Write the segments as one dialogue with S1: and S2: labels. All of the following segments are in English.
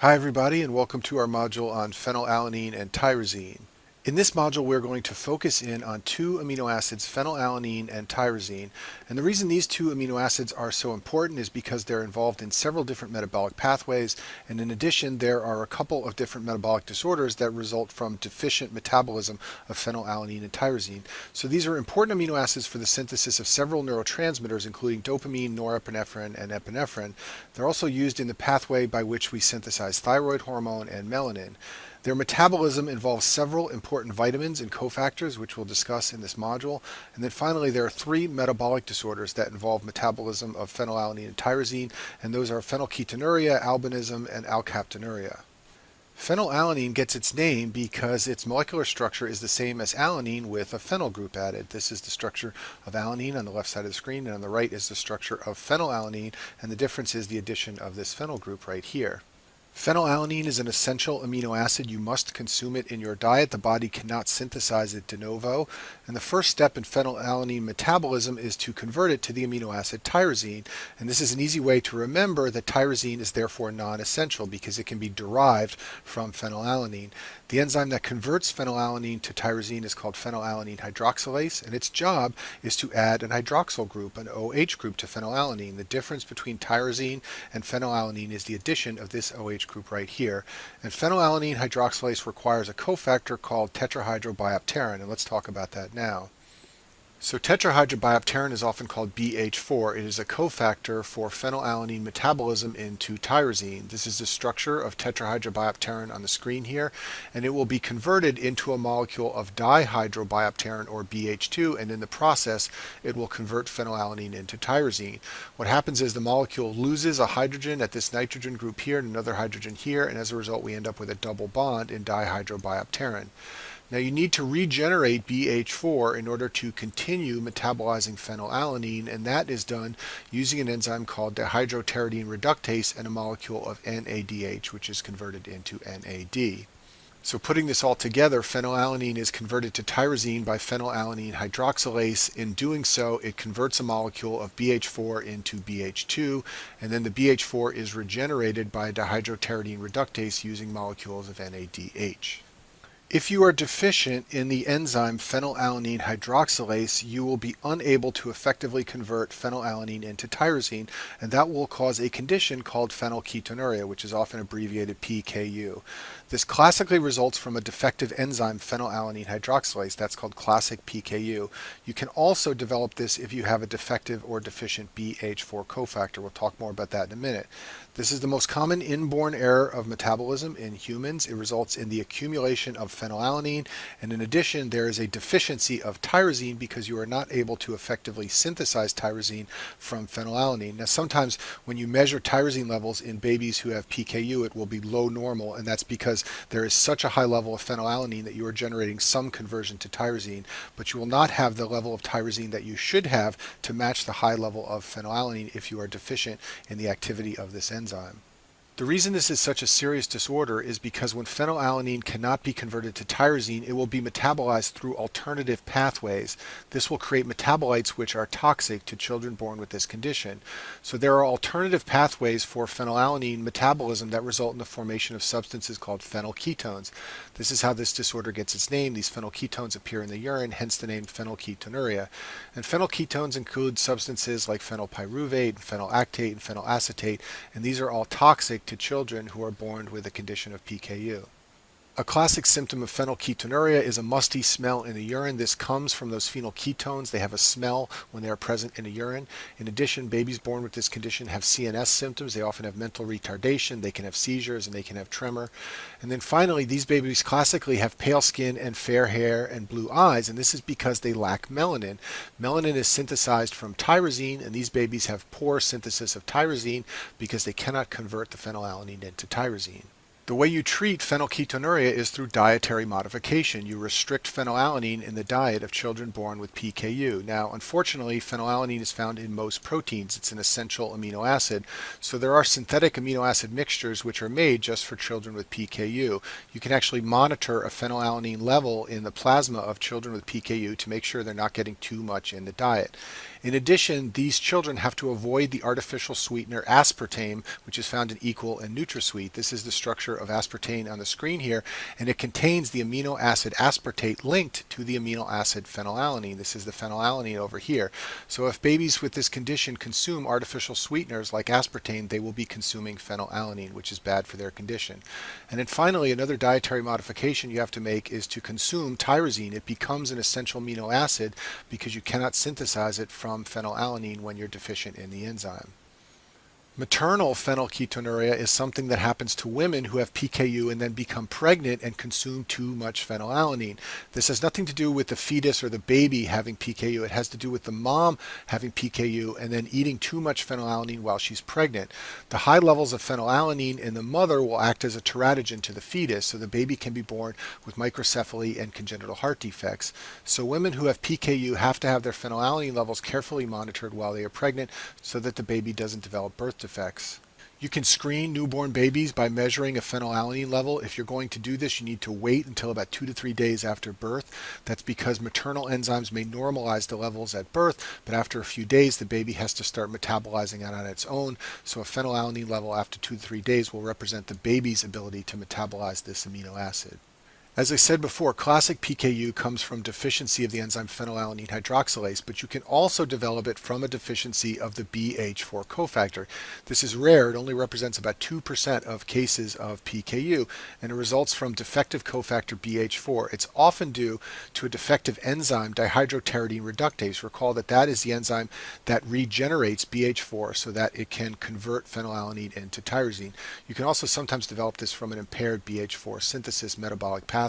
S1: Hi everybody, and welcome to our module on phenylalanine and tyrosine. In this module we're going to focus in on two amino acids, phenylalanine and tyrosine, and the reason these two amino acids are so important is because they're involved in several different metabolic pathways, and in addition there are a couple of different metabolic disorders that result from deficient metabolism of phenylalanine and tyrosine. So these are important amino acids for the synthesis of several neurotransmitters including dopamine, norepinephrine, and epinephrine. They're also used in the pathway by which we synthesize thyroid hormone and melanin. Their metabolism involves several important vitamins and cofactors, which we'll discuss in this module. And then finally, there are three metabolic disorders that involve metabolism of phenylalanine and tyrosine, and those are phenylketonuria, albinism, and alkaptonuria. Phenylalanine gets its name because its molecular structure is the same as alanine with a phenyl group added. This is the structure of alanine on the left side of the screen, and on the right is the structure of phenylalanine, and the difference is the addition of this phenyl group right here. Phenylalanine is an essential amino acid. You must consume it in your diet. The body cannot synthesize it de novo. And the first step in phenylalanine metabolism is to convert it to the amino acid tyrosine. And this is an easy way to remember that tyrosine is therefore non-essential because it can be derived from phenylalanine. The enzyme that converts phenylalanine to tyrosine is called phenylalanine hydroxylase, and its job is to add an hydroxyl group, an OH group, to phenylalanine. The difference between tyrosine and phenylalanine is the addition of this OH group right here. And phenylalanine hydroxylase requires a cofactor called tetrahydrobiopterin, and let's talk about that now. So tetrahydrobiopterin is often called BH4. It is a cofactor for phenylalanine metabolism into tyrosine. This is the structure of tetrahydrobiopterin on the screen here, and it will be converted into a molecule of dihydrobiopterin, or BH2, and in the process it will convert phenylalanine into tyrosine. What happens is the molecule loses a hydrogen at this nitrogen group here and another hydrogen here, and as a result we end up with a double bond in dihydrobiopterin. Now you need to regenerate BH4 in order to continue metabolizing phenylalanine, and that is done using an enzyme called dihydropteridine reductase and a molecule of NADH, which is converted into NAD. So putting this all together, phenylalanine is converted to tyrosine by phenylalanine hydroxylase. In doing so, it converts a molecule of BH4 into BH2, and then the BH4 is regenerated by dihydropteridine reductase using molecules of NADH. If you are deficient in the enzyme phenylalanine hydroxylase, you will be unable to effectively convert phenylalanine into tyrosine, and that will cause a condition called phenylketonuria, which is often abbreviated PKU. This classically results from a defective enzyme phenylalanine hydroxylase. That's called classic PKU. You can also develop this if you have a defective or deficient BH4 cofactor. We'll talk more about that in a minute. This is the most common inborn error of metabolism in humans. It results in the accumulation of phenylalanine, and in addition there is a deficiency of tyrosine because you are not able to effectively synthesize tyrosine from phenylalanine. Now sometimes when you measure tyrosine levels in babies who have PKU, it will be low normal, and that's because there is such a high level of phenylalanine that you are generating some conversion to tyrosine, but you will not have the level of tyrosine that you should have to match the high level of phenylalanine if you are deficient in the activity of this enzyme. The reason this is such a serious disorder is because when phenylalanine cannot be converted to tyrosine, it will be metabolized through alternative pathways. This will create metabolites which are toxic to children born with this condition. So there are alternative pathways for phenylalanine metabolism that result in the formation of substances called phenylketones. This is how this disorder gets its name. These phenylketones appear in the urine, hence the name phenylketonuria. And phenylketones include substances like phenylpyruvate, phenylactate, and phenylacetate, and these are all toxic to children who are born with a condition of PKU. A classic symptom of phenylketonuria is a musty smell in the urine. This comes from those phenylketones. They have a smell when they are present in the urine. In addition, babies born with this condition have CNS symptoms. They often have mental retardation. They can have seizures and they can have tremor. And then finally, these babies classically have pale skin and fair hair and blue eyes, and this is because they lack melanin. Melanin is synthesized from tyrosine, and these babies have poor synthesis of tyrosine because they cannot convert the phenylalanine into tyrosine. The way you treat phenylketonuria is through dietary modification. You restrict phenylalanine in the diet of children born with PKU. Now, unfortunately, phenylalanine is found in most proteins. It's an essential amino acid. So there are synthetic amino acid mixtures which are made just for children with PKU. You can actually monitor a phenylalanine level in the plasma of children with PKU to make sure they're not getting too much in the diet. In addition, these children have to avoid the artificial sweetener aspartame, which is found in Equal and NutraSweet. This is the structure of aspartame on the screen here, and it contains the amino acid aspartate linked to the amino acid phenylalanine. This is the phenylalanine over here. So if babies with this condition consume artificial sweeteners like aspartame, they will be consuming phenylalanine, which is bad for their condition. And then finally, another dietary modification you have to make is to consume tyrosine. It becomes an essential amino acid because you cannot synthesize it from phenylalanine when you're deficient in the enzyme. Maternal phenylketonuria is something that happens to women who have PKU and then become pregnant and consume too much phenylalanine. This has nothing to do with the fetus or the baby having PKU. It has to do with the mom having PKU and then eating too much phenylalanine while she's pregnant. The high levels of phenylalanine in the mother will act as a teratogen to the fetus, so the baby can be born with microcephaly and congenital heart defects. So women who have PKU have to have their phenylalanine levels carefully monitored while they are pregnant so that the baby doesn't develop birth defects. You can screen newborn babies by measuring a phenylalanine level. If you're going to do this, you need to wait until about 2 to 3 days after birth. That's because maternal enzymes may normalize the levels at birth, but after a few days, the baby has to start metabolizing it on its own. So a phenylalanine level after 2 to 3 days will represent the baby's ability to metabolize this amino acid. As I said before, classic PKU comes from deficiency of the enzyme phenylalanine hydroxylase, but you can also develop it from a deficiency of the BH4 cofactor. This is rare. It only represents about 2% of cases of PKU, and it results from defective cofactor BH4. It's often due to a defective enzyme, dihydropteridine reductase. Recall that that is the enzyme that regenerates BH4 so that it can convert phenylalanine into tyrosine. You can also sometimes develop this from an impaired BH4 synthesis metabolic pathway.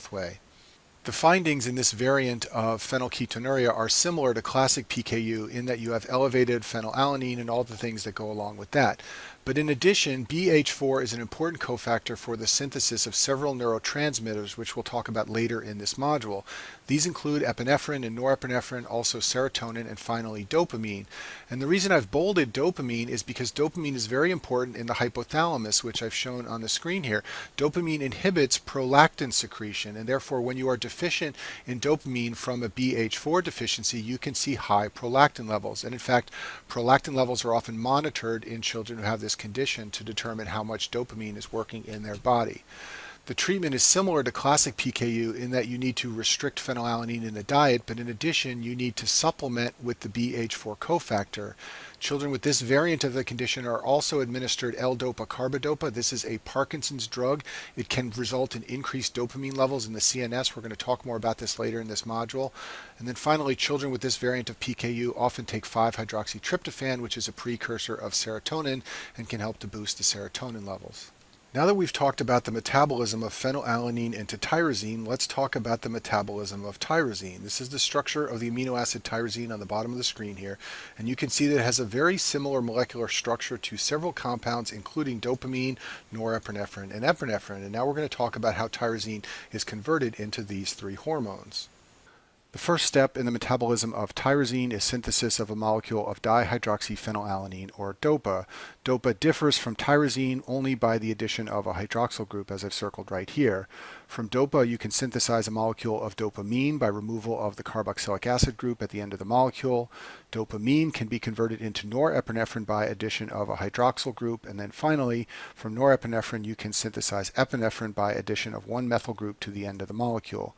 S1: The findings in this variant of phenylketonuria are similar to classic PKU in that you have elevated phenylalanine and all the things that go along with that. But in addition, BH4 is an important cofactor for the synthesis of several neurotransmitters, which we'll talk about later in this module. These include epinephrine and norepinephrine, also serotonin, and finally dopamine. And the reason I've bolded dopamine is because dopamine is very important in the hypothalamus, which I've shown on the screen here. Dopamine inhibits prolactin secretion, and therefore when you are deficient in dopamine from a BH4 deficiency, you can see high prolactin levels. And in fact, prolactin levels are often monitored in children who have this condition to determine how much dopamine is working in their body. The treatment is similar to classic PKU in that you need to restrict phenylalanine in the diet, but in addition, you need to supplement with the BH4 cofactor. Children with this variant of the condition are also administered L-Dopa carbidopa. This is a Parkinson's drug. It can result in increased dopamine levels in the CNS. We're going to talk more about this later in this module. And then finally, children with this variant of PKU often take 5-hydroxytryptophan, which is a precursor of serotonin and can help to boost the serotonin levels. Now that we've talked about the metabolism of phenylalanine into tyrosine, let's talk about the metabolism of tyrosine. This is the structure of the amino acid tyrosine on the bottom of the screen here, and you can see that it has a very similar molecular structure to several compounds, including dopamine, norepinephrine, and epinephrine. And now we're going to talk about how tyrosine is converted into these three hormones. The first step in the metabolism of tyrosine is synthesis of a molecule of dihydroxyphenylalanine, or DOPA. DOPA differs from tyrosine only by the addition of a hydroxyl group, as I've circled right here. From DOPA, you can synthesize a molecule of dopamine by removal of the carboxylic acid group at the end of the molecule. Dopamine can be converted into norepinephrine by addition of a hydroxyl group. And then finally, from norepinephrine, you can synthesize epinephrine by addition of one methyl group to the end of the molecule.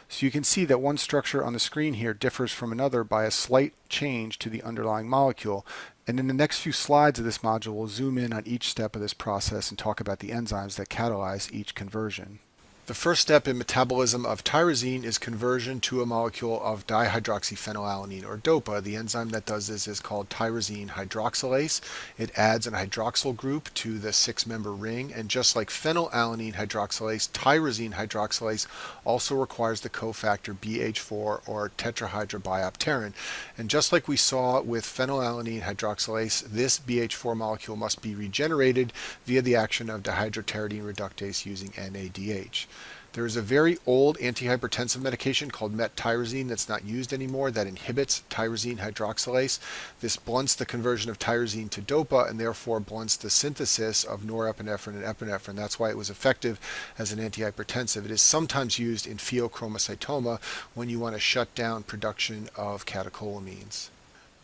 S1: So you can see that one structure on the screen here differs from another by a slight change to the underlying molecule. And in the next few slides of this module, we'll zoom in on each step of this process and talk about the enzymes that catalyze each conversion. The first step in metabolism of tyrosine is conversion to a molecule of dihydroxyphenylalanine, or DOPA. The enzyme that does this is called tyrosine hydroxylase. It adds an hydroxyl group to the 6-member ring, and just like phenylalanine hydroxylase, tyrosine hydroxylase also requires the cofactor BH4 or tetrahydrobiopterin. And just like we saw with phenylalanine hydroxylase, this BH4 molecule must be regenerated via the action of dihydropteridine reductase using NADH. There is a very old antihypertensive medication called metyrosine that's not used anymore that inhibits tyrosine hydroxylase. This blunts the conversion of tyrosine to DOPA and therefore blunts the synthesis of norepinephrine and epinephrine. That's why it was effective as an antihypertensive. It is sometimes used in pheochromocytoma when you want to shut down production of catecholamines.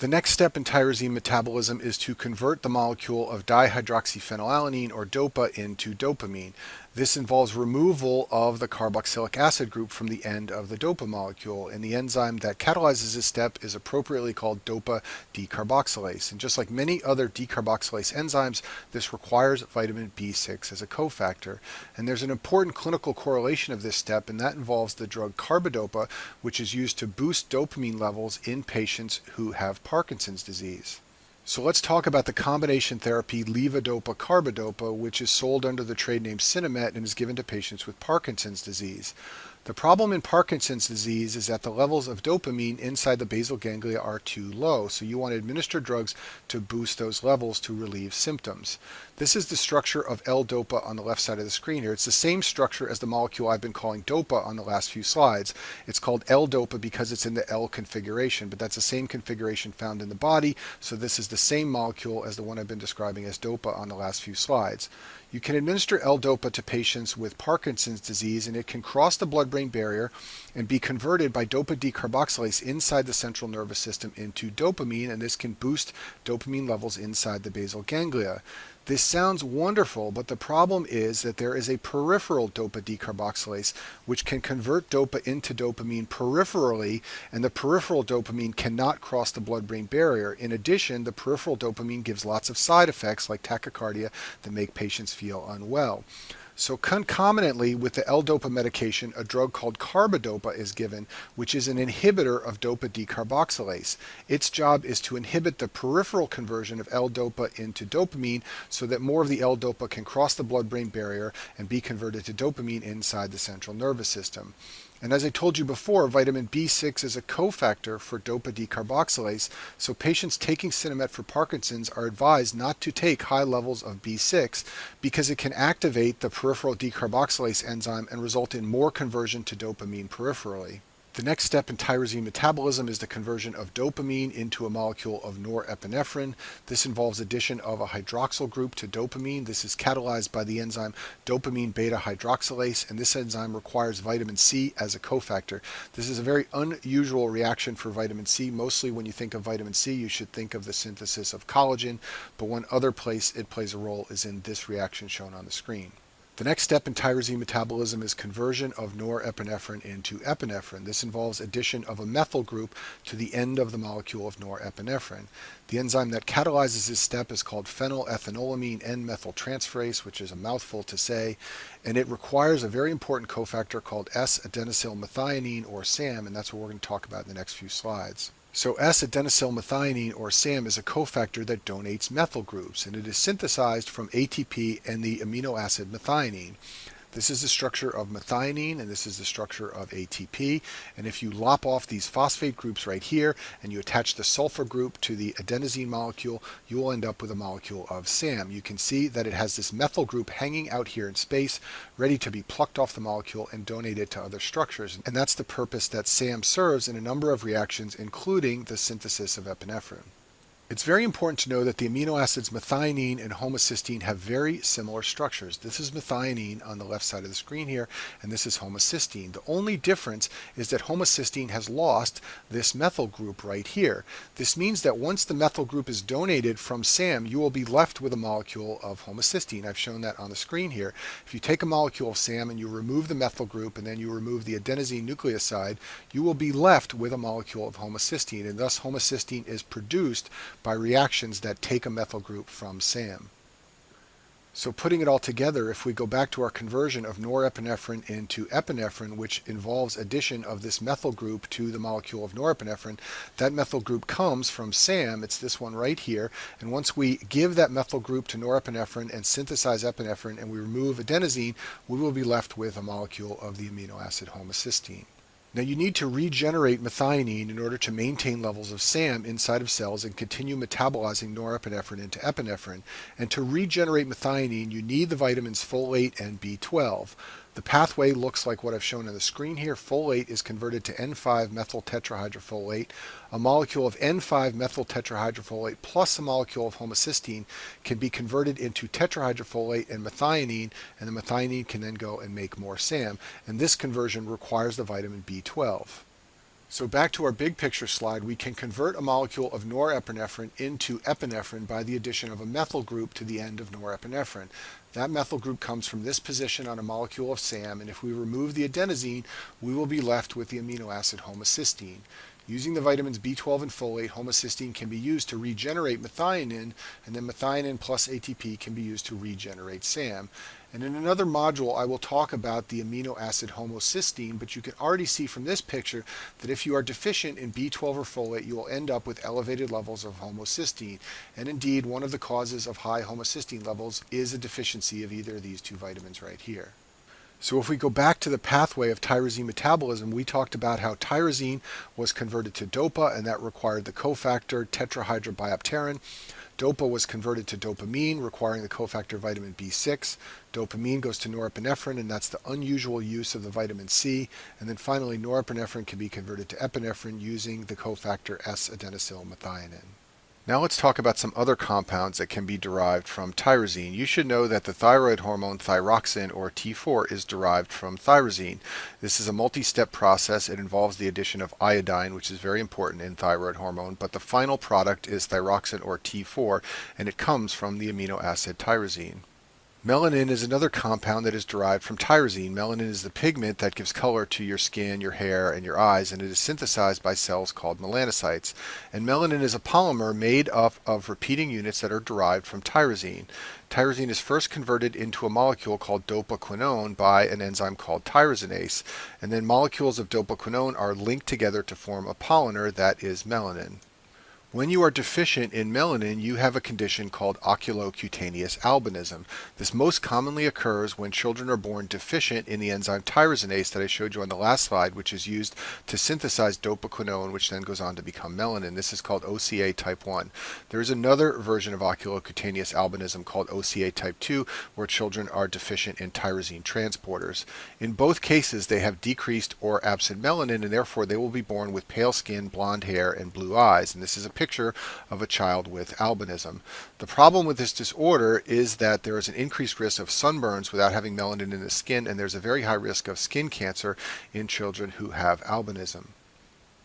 S1: The next step in tyrosine metabolism is to convert the molecule of dihydroxyphenylalanine or DOPA into dopamine. This involves removal of the carboxylic acid group from the end of the DOPA molecule, and the enzyme that catalyzes this step is appropriately called DOPA decarboxylase. And just like many other decarboxylase enzymes, this requires vitamin B6 as a cofactor. And there's an important clinical correlation of this step, and that involves the drug carbidopa, which is used to boost dopamine levels in patients who have Parkinson's disease. So let's talk about the combination therapy levodopa-carbidopa, which is sold under the trade name Sinemet and is given to patients with Parkinson's disease. The problem in Parkinson's disease is that the levels of dopamine inside the basal ganglia are too low, so you want to administer drugs to boost those levels to relieve symptoms. This is the structure of L-DOPA on the left side of the screen here. It's the same structure as the molecule I've been calling DOPA on the last few slides. It's called L-DOPA because it's in the L configuration, but that's the same configuration found in the body, so this is the same molecule as the one I've been describing as DOPA on the last few slides. You can administer L-DOPA to patients with Parkinson's disease, and it can cross the blood-brain barrier and be converted by DOPA decarboxylase inside the central nervous system into dopamine, and this can boost dopamine levels inside the basal ganglia. This sounds wonderful, but the problem is that there is a peripheral DOPA decarboxylase which can convert DOPA into dopamine peripherally, and the peripheral dopamine cannot cross the blood-brain barrier. In addition, the peripheral dopamine gives lots of side effects like tachycardia that make patients feel unwell. So concomitantly with the L-DOPA medication, a drug called carbidopa is given, which is an inhibitor of DOPA decarboxylase. Its job is to inhibit the peripheral conversion of L-DOPA into dopamine so that more of the L-DOPA can cross the blood-brain barrier and be converted to dopamine inside the central nervous system. And as I told you before, vitamin B6 is a cofactor for DOPA decarboxylase, so patients taking Sinemet for Parkinson's are advised not to take high levels of B6 because it can activate the peripheral decarboxylase enzyme and result in more conversion to dopamine peripherally. The next step in tyrosine metabolism is the conversion of dopamine into a molecule of norepinephrine. This involves addition of a hydroxyl group to dopamine. This is catalyzed by the enzyme dopamine beta hydroxylase, and this enzyme requires vitamin C as a cofactor. This is a very unusual reaction for vitamin C. Mostly when you think of vitamin C, you should think of the synthesis of collagen, but one other place it plays a role is in this reaction shown on the screen. The next step in tyrosine metabolism is conversion of norepinephrine into epinephrine. This involves addition of a methyl group to the end of the molecule of norepinephrine. The enzyme that catalyzes this step is called phenylethanolamine N-methyltransferase, which is a mouthful to say, and it requires a very important cofactor called S-adenosylmethionine, or SAM, and that's what we're going to talk about in the next few slides. So S-adenosylmethionine, or SAM, is a cofactor that donates methyl groups, and it is synthesized from ATP and the amino acid methionine. This is the structure of methionine, and this is the structure of ATP. And if you lop off these phosphate groups right here, and you attach the sulfur group to the adenosine molecule, you will end up with a molecule of SAM. You can see that it has this methyl group hanging out here in space, ready to be plucked off the molecule and donated to other structures. And that's the purpose that SAM serves in a number of reactions, including the synthesis of epinephrine. It's very important to know that the amino acids methionine and homocysteine have very similar structures. This is methionine on the left side of the screen here, and this is homocysteine. The only difference is that homocysteine has lost this methyl group right here. This means that once the methyl group is donated from SAM, you will be left with a molecule of homocysteine. I've shown that on the screen here. If you take a molecule of SAM and you remove the methyl group and then you remove the adenosine nucleoside, you will be left with a molecule of homocysteine, and thus homocysteine is produced by reactions that take a methyl group from SAM. So putting it all together, if we go back to our conversion of norepinephrine into epinephrine, which involves addition of this methyl group to the molecule of norepinephrine, that methyl group comes from SAM. It's this one right here. And once we give that methyl group to norepinephrine and synthesize epinephrine and we remove adenosine, we will be left with a molecule of the amino acid homocysteine. Now you need to regenerate methionine in order to maintain levels of SAM inside of cells and continue metabolizing norepinephrine into epinephrine. And to regenerate methionine, you need the vitamins folate and B12. The pathway looks like what I've shown on the screen here. Folate is converted to N5-methyl tetrahydrofolate. A molecule of N5-methyl tetrahydrofolate plus a molecule of homocysteine can be converted into tetrahydrofolate and methionine, and the methionine can then go and make more SAM. And this conversion requires the vitamin B12. So back to our big picture slide, we can convert a molecule of norepinephrine into epinephrine by the addition of a methyl group to the end of norepinephrine. That methyl group comes from this position on a molecule of SAM, and if we remove the adenosine, we will be left with the amino acid homocysteine. Using the vitamins B12 and folate, homocysteine can be used to regenerate methionine, and then methionine plus ATP can be used to regenerate SAM. And in another module, I will talk about the amino acid homocysteine, but you can already see from this picture that if you are deficient in B12 or folate, you will end up with elevated levels of homocysteine. And indeed, one of the causes of high homocysteine levels is a deficiency of either of these two vitamins right here. So if we go back to the pathway of tyrosine metabolism, we talked about how tyrosine was converted to DOPA, and that required the cofactor tetrahydrobiopterin. DOPA was converted to dopamine, requiring the cofactor vitamin B6. Dopamine goes to norepinephrine, and that's the unusual use of the vitamin C. And then finally, norepinephrine can be converted to epinephrine using the cofactor S-adenosylmethionine. Now let's talk about some other compounds that can be derived from tyrosine. You should know that the thyroid hormone thyroxine, or T4, is derived from tyrosine. This is a multi-step process. It involves the addition of iodine, which is very important in thyroid hormone, but the final product is thyroxine, or T4, and it comes from the amino acid tyrosine. Melanin is another compound that is derived from tyrosine. Melanin is the pigment that gives color to your skin, your hair, and your eyes, and it is synthesized by cells called melanocytes. And melanin is a polymer made up of repeating units that are derived from tyrosine. Tyrosine is first converted into a molecule called dopaquinone by an enzyme called tyrosinase, and then molecules of dopaquinone are linked together to form a polymer that is melanin. When you are deficient in melanin, you have a condition called oculocutaneous albinism. This most commonly occurs when children are born deficient in the enzyme tyrosinase that I showed you on the last slide, which is used to synthesize dopaquinone, which then goes on to become melanin. This is called OCA type 1. There is another version of oculocutaneous albinism called OCA type 2, where children are deficient in tyrosine transporters. In both cases, they have decreased or absent melanin, and therefore they will be born with pale skin, blonde hair, and blue eyes. And this is a picture of a child with albinism. The problem with this disorder is that there is an increased risk of sunburns without having melanin in the skin, and there's a very high risk of skin cancer in children who have albinism.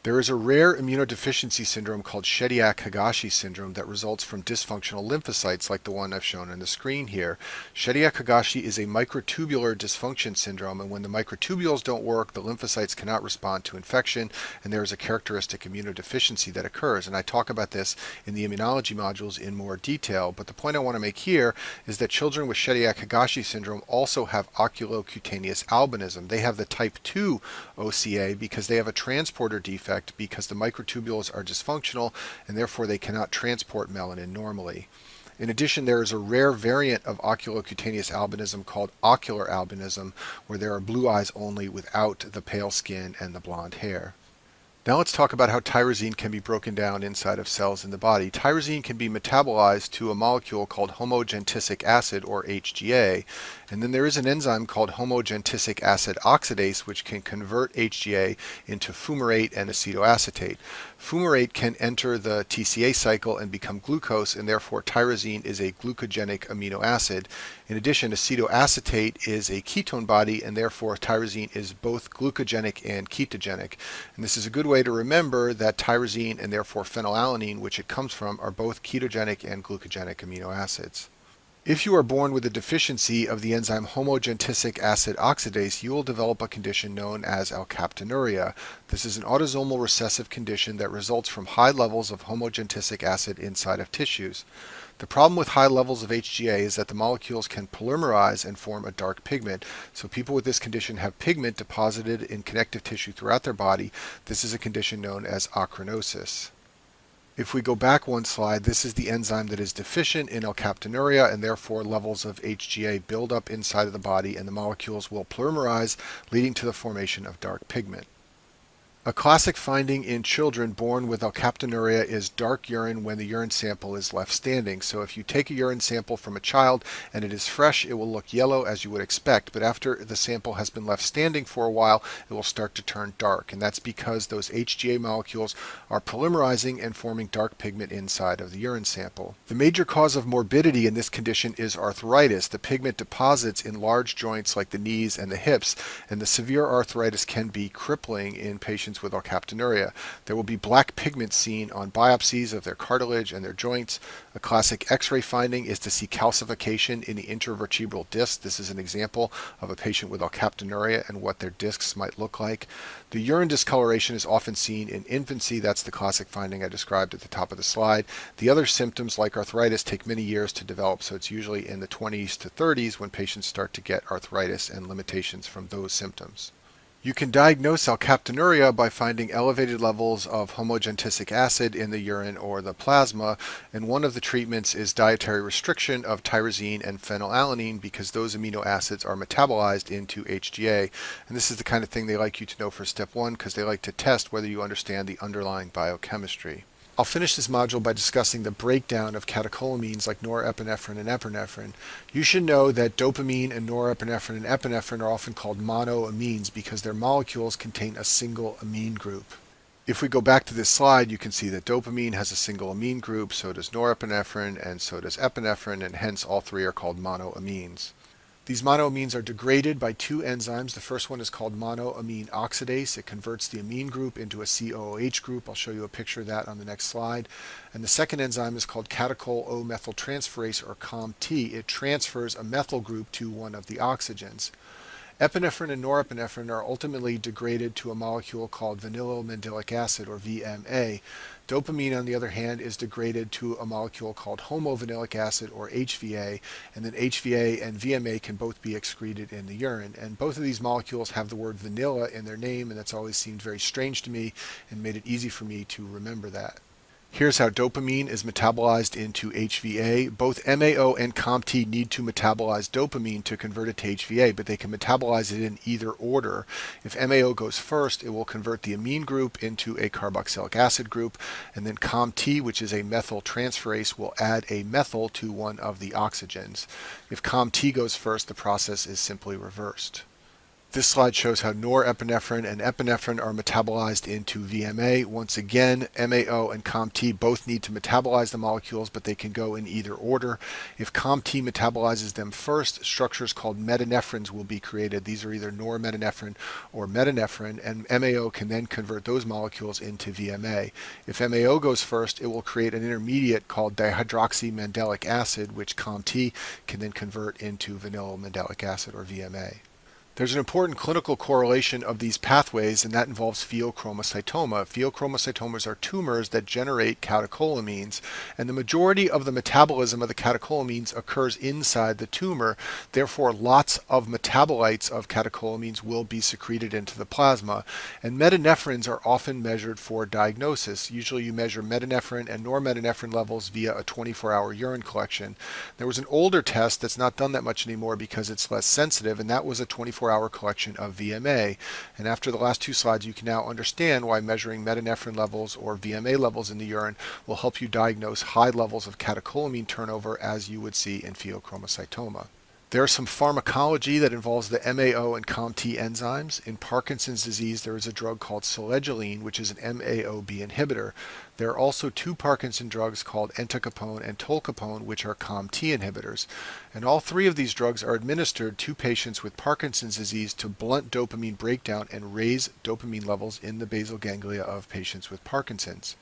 S1: There is a rare immunodeficiency syndrome called Shediac-Higashi syndrome that results from dysfunctional lymphocytes like the one I've shown on the screen here. Shediac-Higashi is a microtubular dysfunction syndrome, and when the microtubules don't work, the lymphocytes cannot respond to infection, and there is a characteristic immunodeficiency that occurs. And I talk about this in the immunology modules in more detail, but the point I want to make here is that children with Shediac-Higashi syndrome also have oculocutaneous albinism. They have the type 2 OCA because they have a transporter defect because the microtubules are dysfunctional and therefore they cannot transport melanin normally. In addition, there is a rare variant of oculocutaneous albinism called ocular albinism, where there are blue eyes only without the pale skin and the blonde hair. Now let's talk about how tyrosine can be broken down inside of cells in the body. Tyrosine can be metabolized to a molecule called homogentisic acid, or HGA, and then there is an enzyme called homogentisic acid oxidase which can convert HGA into fumarate and acetoacetate. Fumarate can enter the TCA cycle and become glucose, and therefore tyrosine is a glucogenic amino acid. In addition, acetoacetate is a ketone body, and therefore tyrosine is both glucogenic and ketogenic. And this is a good way to remember that tyrosine and therefore phenylalanine, which it comes from, are both ketogenic and glucogenic amino acids. If you are born with a deficiency of the enzyme homogentisic acid oxidase, you will develop a condition known as alkaptonuria. This is an autosomal recessive condition that results from high levels of homogentisic acid inside of tissues. The problem with high levels of HGA is that the molecules can polymerize and form a dark pigment. So people with this condition have pigment deposited in connective tissue throughout their body. This is a condition known as achronosis. If we go back one slide, this is the enzyme that is deficient in alkaptonuria, and therefore levels of HGA build up inside of the body and the molecules will polymerize, leading to the formation of dark pigment. A classic finding in children born with alkaptonuria is dark urine when the urine sample is left standing. So if you take a urine sample from a child and it is fresh, it will look yellow as you would expect, but after the sample has been left standing for a while, it will start to turn dark, and that's because those HGA molecules are polymerizing and forming dark pigment inside of the urine sample. The major cause of morbidity in this condition is arthritis. The pigment deposits in large joints like the knees and the hips, and the severe arthritis can be crippling in patients patients with alkaptonuria. There will be black pigment seen on biopsies of their cartilage and their joints. A classic X-ray finding is to see calcification in the intervertebral disc. This is an example of a patient with alkaptonuria and what their discs might look like. The urine discoloration is often seen in infancy. That's the classic finding I described at the top of the slide. The other symptoms, like arthritis, take many years to develop, so it's usually in the 20s to 30s when patients start to get arthritis and limitations from those symptoms. You can diagnose alkaptonuria by finding elevated levels of homogentisic acid in the urine or the plasma, and one of the treatments is dietary restriction of tyrosine and phenylalanine because those amino acids are metabolized into HGA, and this is the kind of thing they like you to know for step 1 because they like to test whether you understand the underlying biochemistry. I'll finish this module by discussing the breakdown of catecholamines like norepinephrine and epinephrine. You should know that dopamine and norepinephrine and epinephrine are often called monoamines because their molecules contain a single amine group. If we go back to this slide, you can see that dopamine has a single amine group, so does norepinephrine, and so does epinephrine, and hence all three are called monoamines. These monoamines are degraded by two enzymes. The first one is called monoamine oxidase. It converts the amine group into a COOH group. I'll show you a picture of that on the next slide. And the second enzyme is called catechol O-methyltransferase, or COMT. It transfers a methyl group to one of the oxygens. Epinephrine and norepinephrine are ultimately degraded to a molecule called vanillomandylic acid, or VMA. Dopamine, on the other hand, is degraded to a molecule called homovanillic acid, or HVA, and then HVA and VMA can both be excreted in the urine. And both of these molecules have the word vanilla in their name, and that's always seemed very strange to me and made it easy for me to remember that. Here's how dopamine is metabolized into HVA. Both MAO and COMT need to metabolize dopamine to convert it to HVA, but they can metabolize it in either order. If MAO goes first, it will convert the amine group into a carboxylic acid group, and then COMT, which is a methyl transferase, will add a methyl to one of the oxygens. If COMT goes first, the process is simply reversed. This slide shows how norepinephrine and epinephrine are metabolized into VMA. Once again, MAO and COMT both need to metabolize the molecules, but they can go in either order. If COMT metabolizes them first, structures called metanephrines will be created. These are either normetanephrine or metanephrine, and MAO can then convert those molecules into VMA. If MAO goes first, it will create an intermediate called dihydroxymandelic acid, which COMT can then convert into vanillomandylic acid, or VMA. There's an important clinical correlation of these pathways, and that involves pheochromocytoma. Pheochromocytomas are tumors that generate catecholamines, and the majority of the metabolism of the catecholamines occurs inside the tumor. Therefore, lots of metabolites of catecholamines will be secreted into the plasma, and metanephrines are often measured for diagnosis. Usually you measure metanephrine and normetanephrine levels via a 24-hour urine collection. There was an older test that's not done that much anymore because it's less sensitive, and that was a 24-hour collection of VMA. And after the last two slides, you can now understand why measuring metanephrine levels or VMA levels in the urine will help you diagnose high levels of catecholamine turnover, as you would see in pheochromocytoma. There's some pharmacology that involves the MAO and COMT enzymes. In Parkinson's disease, there is a drug called selegiline, which is an MAO-B inhibitor. There are also two Parkinson drugs called entacapone and tolcapone, which are COMT inhibitors. And all three of these drugs are administered to patients with Parkinson's disease to blunt dopamine breakdown and raise dopamine levels in the basal ganglia of patients with Parkinson's.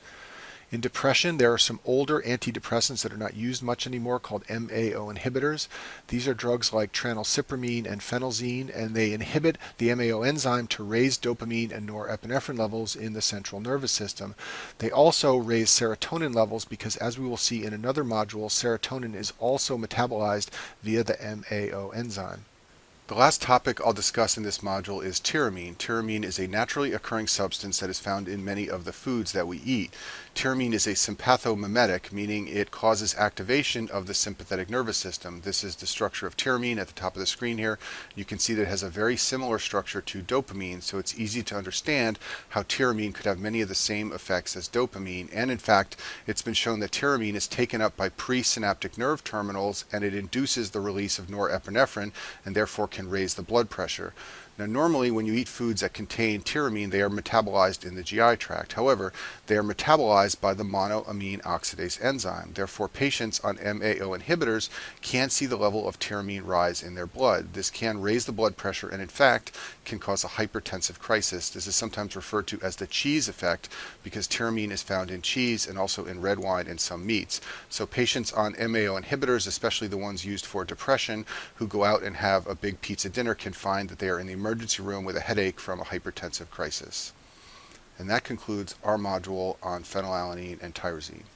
S1: In depression, there are some older antidepressants that are not used much anymore called MAO inhibitors. These are drugs like tranylcypromine and phenelzine, and they inhibit the MAO enzyme to raise dopamine and norepinephrine levels in the central nervous system. They also raise serotonin levels because, as we will see in another module, serotonin is also metabolized via the MAO enzyme. The last topic I'll discuss in this module is tyramine. Tyramine is a naturally occurring substance that is found in many of the foods that we eat. Tyramine is a sympathomimetic, meaning it causes activation of the sympathetic nervous system. This is the structure of tyramine at the top of the screen here. You can see that it has a very similar structure to dopamine, so it's easy to understand how tyramine could have many of the same effects as dopamine. And in fact, it's been shown that tyramine is taken up by presynaptic nerve terminals, and it induces the release of norepinephrine and therefore can raise the blood pressure. Now, normally when you eat foods that contain tyramine, they are metabolized in the GI tract. However, they are metabolized by the monoamine oxidase enzyme. Therefore, patients on MAO inhibitors can see the level of tyramine rise in their blood. This can raise the blood pressure and, in fact, can cause a hypertensive crisis. This is sometimes referred to as the cheese effect because tyramine is found in cheese and also in red wine and some meats. So patients on MAO inhibitors, especially the ones used for depression, who go out and have a big pizza dinner can find that they are in the emergency room with a headache from a hypertensive crisis. And that concludes our module on phenylalanine and tyrosine.